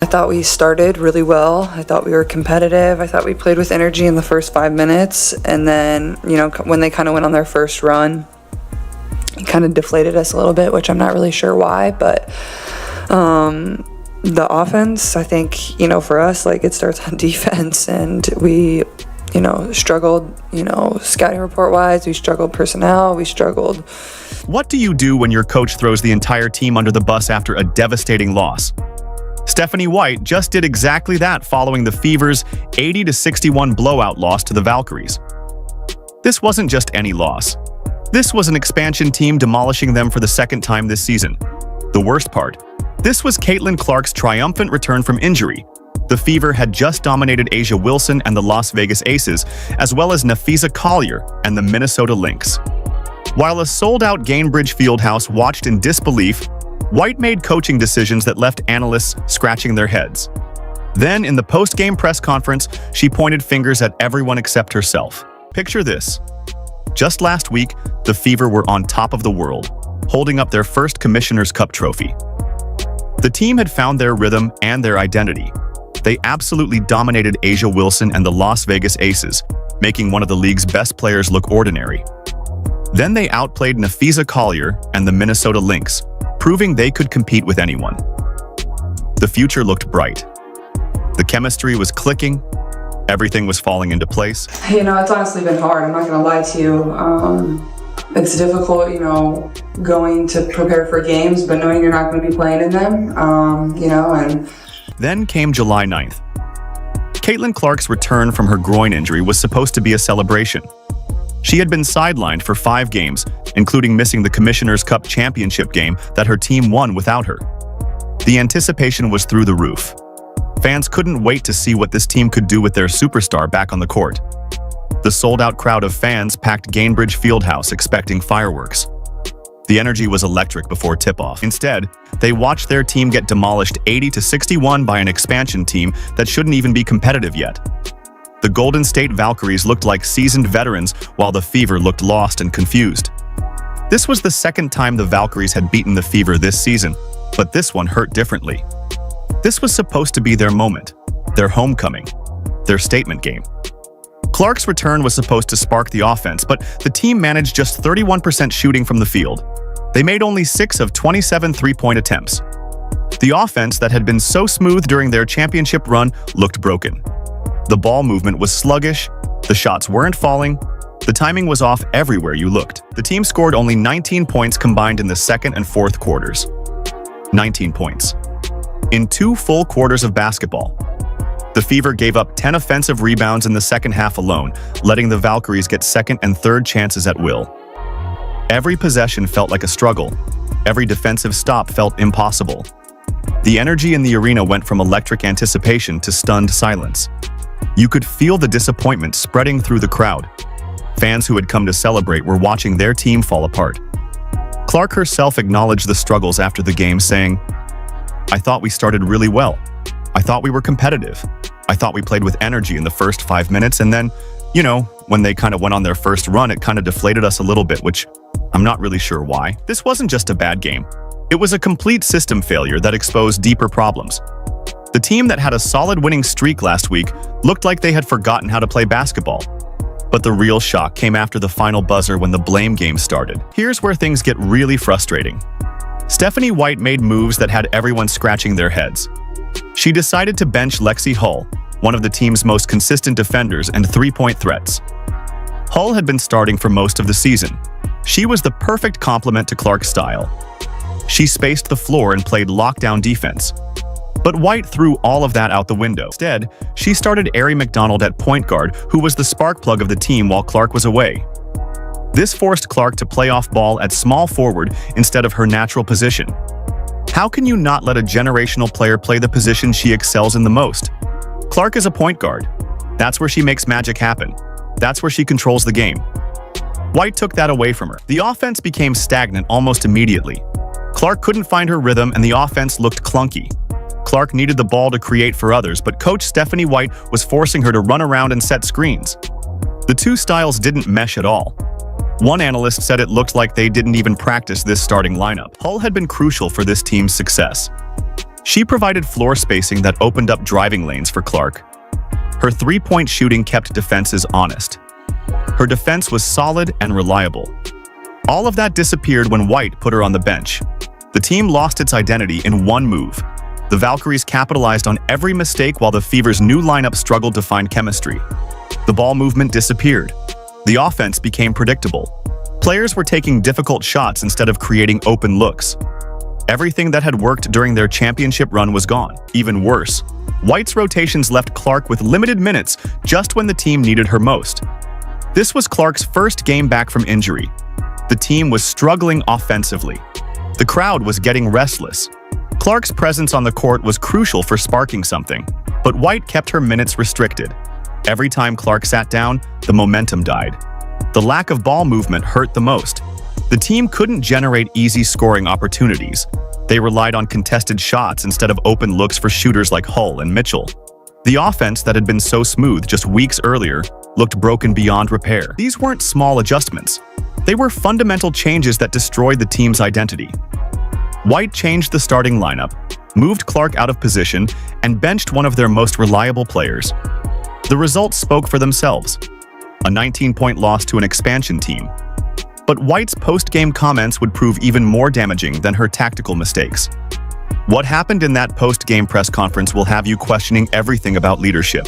I thought we started really well. I thought we were competitive. I thought we played with energy in the first 5 minutes. And then, when they kind of went on their first run, it kind of deflated us a little bit, which I'm not really sure why. But the offense, I think, for us, it starts on defense. And we, struggled, scouting report-wise. We struggled personnel. We struggled. What do you do when your coach throws the entire team under the bus after a devastating loss? Stephanie White just did exactly that following the Fever's 80-61 blowout loss to the Valkyries. This wasn't just any loss. This was an expansion team demolishing them for the second time this season. The worst part, this was Caitlin Clark's triumphant return from injury. The Fever had just dominated A'ja Wilson and the Las Vegas Aces, as well as Napheesa Collier and the Minnesota Lynx. While a sold-out Gainbridge Fieldhouse watched in disbelief, White made coaching decisions that left analysts scratching their heads. Then, in the post-game press conference, she pointed fingers at everyone except herself. Picture this. Just last week, the Fever were on top of the world, holding up their first Commissioner's Cup trophy. The team had found their rhythm and their identity. They absolutely dominated A'ja Wilson and the Las Vegas Aces, making one of the league's best players look ordinary. Then they outplayed Napheesa Collier and the Minnesota Lynx, proving they could compete with anyone. The future looked bright. The chemistry was clicking. Everything was falling into place. It's honestly been hard. I'm not going to lie to you. It's difficult, going to prepare for games, but knowing you're not going to be playing in them, and... Then came July 9th. Caitlin Clark's return from her groin injury was supposed to be a celebration. She had been sidelined for 5 games, including missing the Commissioner's Cup championship game that her team won without her. The anticipation was through the roof. Fans couldn't wait to see what this team could do with their superstar back on the court. The sold-out crowd of fans packed Gainbridge Fieldhouse expecting fireworks. The energy was electric before tip-off. Instead, they watched their team get demolished 80-61 by an expansion team that shouldn't even be competitive yet. The Golden State Valkyries looked like seasoned veterans, while the Fever looked lost and confused. This was the second time the Valkyries had beaten the Fever this season, but this one hurt differently. This was supposed to be their moment, their homecoming, their statement game. Clark's return was supposed to spark the offense, but the team managed just 31% shooting from the field. They made only 6 of 27 three-point attempts. The offense that had been so smooth during their championship run looked broken. The ball movement was sluggish, the shots weren't falling, the timing was off everywhere you looked. The team scored only 19 points combined in the second and fourth quarters. 19 points. In 2 full quarters of basketball. The Fever gave up 10 offensive rebounds in the second half alone, letting the Valkyries get second and third chances at will. Every possession felt like a struggle. Every defensive stop felt impossible. The energy in the arena went from electric anticipation to stunned silence. You could feel the disappointment spreading through the crowd. Fans who had come to celebrate were watching their team fall apart. Clark herself acknowledged the struggles after the game, saying, "I thought we started really well. I thought we were competitive. I thought we played with energy in the first 5 minutes, and then, when they kind of went on their first run, it kind of deflated us a little bit, which I'm not really sure why." This wasn't just a bad game. It was a complete system failure that exposed deeper problems. The team that had a solid winning streak last week looked like they had forgotten how to play basketball. But the real shock came after the final buzzer when the blame game started. Here's where things get really frustrating. Stephanie White made moves that had everyone scratching their heads. She decided to bench Lexi Hull, one of the team's most consistent defenders and three-point threats. Hull had been starting for most of the season. She was the perfect complement to Clark's style. She spaced the floor and played lockdown defense. But White threw all of that out the window. Instead, she started Ari McDonald at point guard, who was the spark plug of the team while Clark was away. This forced Clark to play off ball at small forward instead of her natural position. How can you not let a generational player play the position she excels in the most? Clark is a point guard. That's where she makes magic happen. That's where she controls the game. White took that away from her. The offense became stagnant almost immediately. Clark couldn't find her rhythm and the offense looked clunky. Clark needed the ball to create for others, but coach Stephanie White was forcing her to run around and set screens. The two styles didn't mesh at all. One analyst said it looked like they didn't even practice this starting lineup. Hull had been crucial for this team's success. She provided floor spacing that opened up driving lanes for Clark. Her three-point shooting kept defenses honest. Her defense was solid and reliable. All of that disappeared when White put her on the bench. The team lost its identity in one move. The Valkyries capitalized on every mistake while the Fever's new lineup struggled to find chemistry. The ball movement disappeared. The offense became predictable. Players were taking difficult shots instead of creating open looks. Everything that had worked during their championship run was gone. Even worse, White's rotations left Clark with limited minutes just when the team needed her most. This was Clark's first game back from injury. The team was struggling offensively. The crowd was getting restless. Clark's presence on the court was crucial for sparking something, but White kept her minutes restricted. Every time Clark sat down, the momentum died. The lack of ball movement hurt the most. The team couldn't generate easy scoring opportunities. They relied on contested shots instead of open looks for shooters like Hull and Mitchell. The offense that had been so smooth just weeks earlier looked broken beyond repair. These weren't small adjustments. They were fundamental changes that destroyed the team's identity. White changed the starting lineup, moved Clark out of position, and benched one of their most reliable players. The results spoke for themselves. A 19-point loss to an expansion team. But White's post-game comments would prove even more damaging than her tactical mistakes. What happened in that post-game press conference will have you questioning everything about leadership.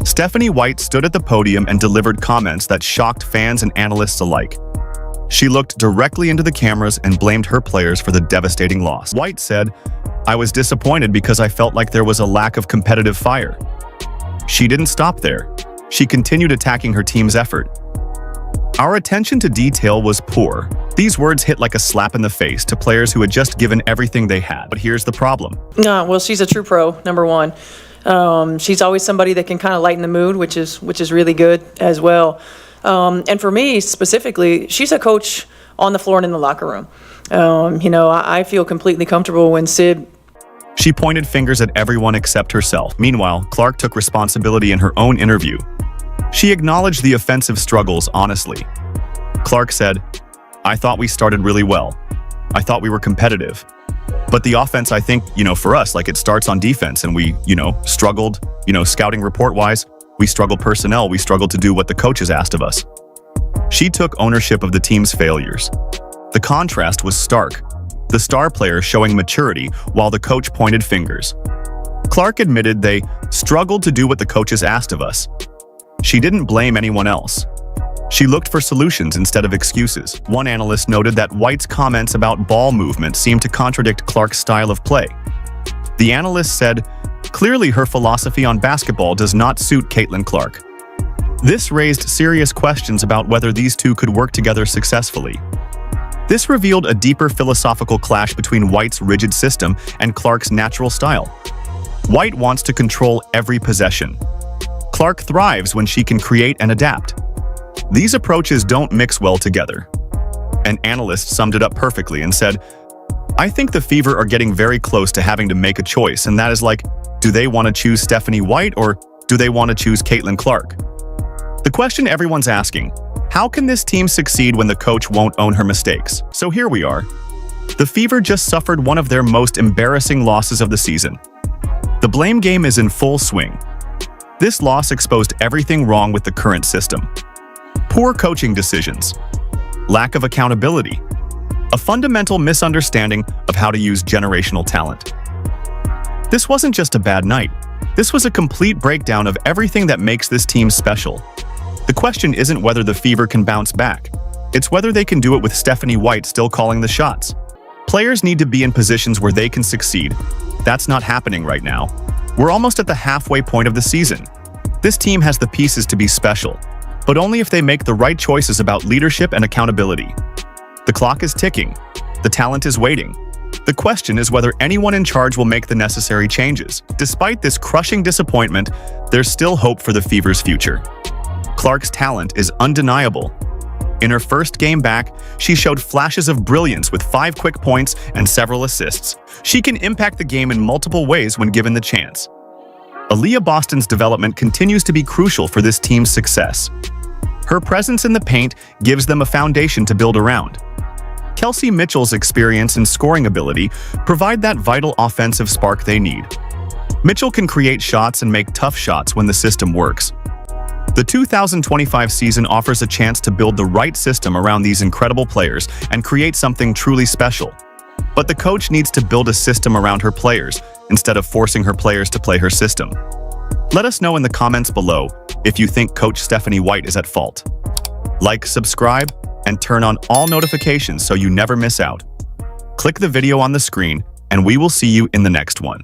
Stephanie White stood at the podium and delivered comments that shocked fans and analysts alike. She looked directly into the cameras and blamed her players for the devastating loss. White said, "I was disappointed because I felt like there was a lack of competitive fire." She didn't stop there. She continued attacking her team's effort. "Our attention to detail was poor." These words hit like a slap in the face to players who had just given everything they had. But here's the problem. Well, she's a true pro, number one. She's always somebody that can kind of lighten the mood, which is really good as well. And for me specifically, she's a coach on the floor and in the locker room. I feel completely comfortable when Sid. She pointed fingers at everyone except herself. Meanwhile, Clark took responsibility in her own interview. She acknowledged the offensive struggles honestly. Clark said, "I thought we started really well. I thought we were competitive. But the offense, I think, for us, it starts on defense, and we, struggled, scouting report-wise, we struggled personnel, we struggled to do what the coaches asked of us." She took ownership of the team's failures. The contrast was stark. The star player showing maturity while the coach pointed fingers. Clark admitted they struggled to do what the coaches asked of us. She didn't blame anyone else. She looked for solutions instead of excuses. One analyst noted that White's comments about ball movement seemed to contradict Clark's style of play. The analyst said, "Clearly her philosophy on basketball does not suit Caitlin Clark." This raised serious questions about whether these two could work together successfully. This revealed a deeper philosophical clash between White's rigid system and Clark's natural style. White wants to control every possession. Clark thrives when she can create and adapt. These approaches don't mix well together. An analyst summed it up perfectly and said, "I think the Fever are getting very close to having to make a choice, and that is do they want to choose Stephanie White or do they want to choose Caitlin Clark?" The question everyone's asking, how can this team succeed when the coach won't own her mistakes? So here we are. The Fever just suffered one of their most embarrassing losses of the season. The blame game is in full swing. This loss exposed everything wrong with the current system. Poor coaching decisions, lack of accountability, a fundamental misunderstanding of how to use generational talent. This wasn't just a bad night. This was a complete breakdown of everything that makes this team special. The question isn't whether the Fever can bounce back. It's whether they can do it with Stephanie White still calling the shots. Players need to be in positions where they can succeed. That's not happening right now. We're almost at the halfway point of the season. This team has the pieces to be special, but only if they make the right choices about leadership and accountability. The clock is ticking. The talent is waiting. The question is whether anyone in charge will make the necessary changes. Despite this crushing disappointment, there's still hope for the Fever's future. Clark's talent is undeniable. In her first game back, she showed flashes of brilliance with 5 quick points and several assists. She can impact the game in multiple ways when given the chance. Aaliyah Boston's development continues to be crucial for this team's success. Her presence in the paint gives them a foundation to build around. Kelsey Mitchell's experience and scoring ability provide that vital offensive spark they need. Mitchell can create shots and make tough shots when the system works. The 2025 season offers a chance to build the right system around these incredible players and create something truly special. But the coach needs to build a system around her players instead of forcing her players to play her system. Let us know in the comments below if you think Coach Stephanie White is at fault. Like, subscribe, and turn on all notifications so you never miss out. Click the video on the screen, and we will see you in the next one.